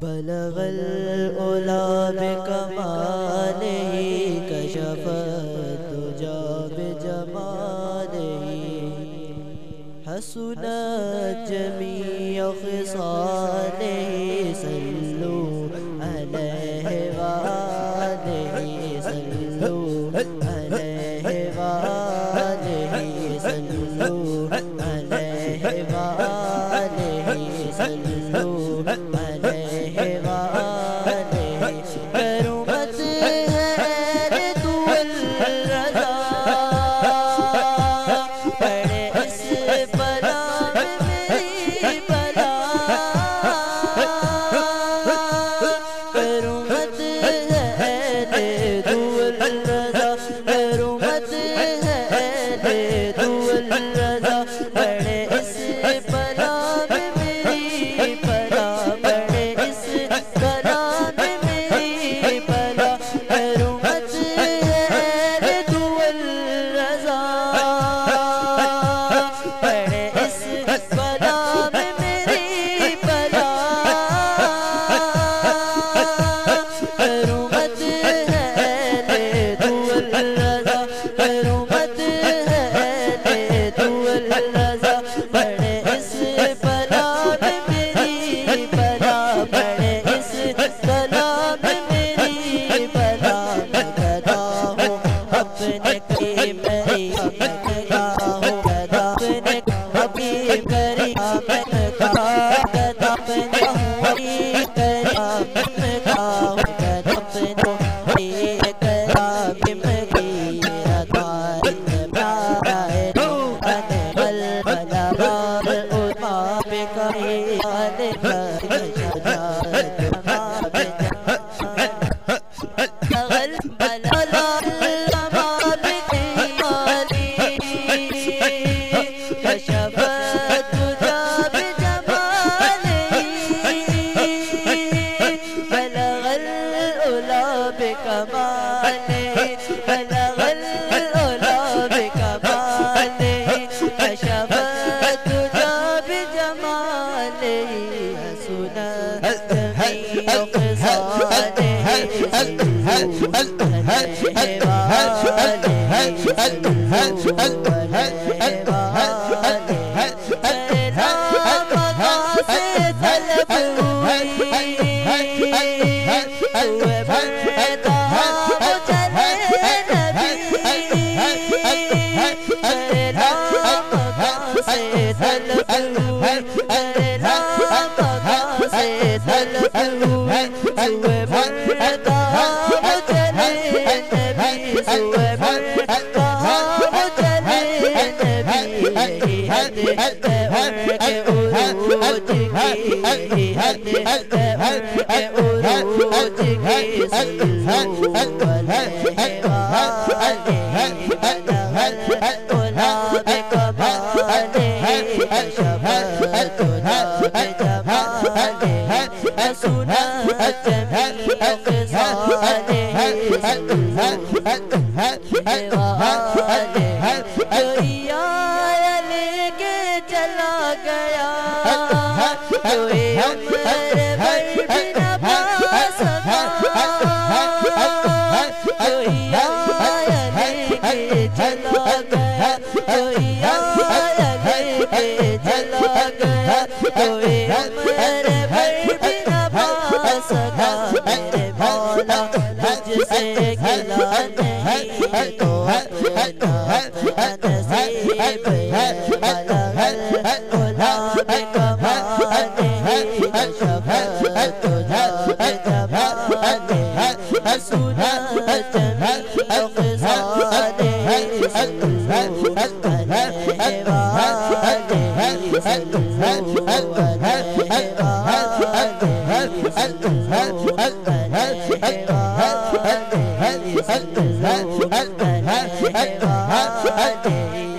بلغ العلا بکمالہ کشف الدجا بجمالہ حسنت جمیع خصالہ صلو علیہ وآلہ صلو علیہ وآلہ صلو علیہ وآلہ صلو علیہ وآلہ کرمت ہے تو الرضا پڑے اس بلا میں میری بلا کرمت ہے تو الرضا کرمت ہے تو الرضا پڑے اس بلا میں میری بلا پڑے اس بلا میں میری بلا کرمت ہے تو الرضا پڑے اس بلا میں میری بلا کرمت ہے تو الرضا کرمت ہے تو الرضا پڑے اس بلا میں میری بلا پڑے اس بلا میں میری بلا میں گدا ہوں اپنے کی میری میں گدا ہوں گدا اپنے حبیب کری میں گدا گدا اپنے ہوئی کری میں گدا ہوں گدا اپنے ہوئی کرا کہ میں گیرا دائن پیارا ہے انے بلبلا راب اما بکمی آنے کر شجاعت اما غل بلا اما بکمی آلی کشفت تجا بجمالی بلغ العلا بکمالی بلغ العلا بکمالی کشفت تجا بجمالی حسنت جمیع خصالہ صلو علیہ وآلہ صلو علیہ وآلہ سے طلب ہوئی ہوئے بردہ ہو چلے نبی رام سے طلب ہوئی رام سے طلب ہوئی ہوئے بردہ ہو چلے نبی ہوئے بردہ ہو چلے نبی یہی حد ہے کے عروج کی حد ہے عروج کی صلو علیہ وآلہ بلغ العلا بکمالہ کشفت تجا بجمالہ حسنت جمیع خصالہ صلو علیہ وآلہ کوئی آیا لے کے چلا گیا کوئی عمر بھر بھی نہ پا سکا کوئی آیا لے کے چلا گیا کوئی آیا لے کے چلا گیا کوئی عمر بھر بھی نہ پا سکا میرے مولا تجھ سے گلا نہیں تو اپنا نصیب ہے بلغ العلا بکمالہ کشفت تجا بجمالہ حسنت جمیع خصالہ صلو علیہ وآلہ صلو علیہ وآلہ صلو علیہ وآلہ صلو علیہ وآلہ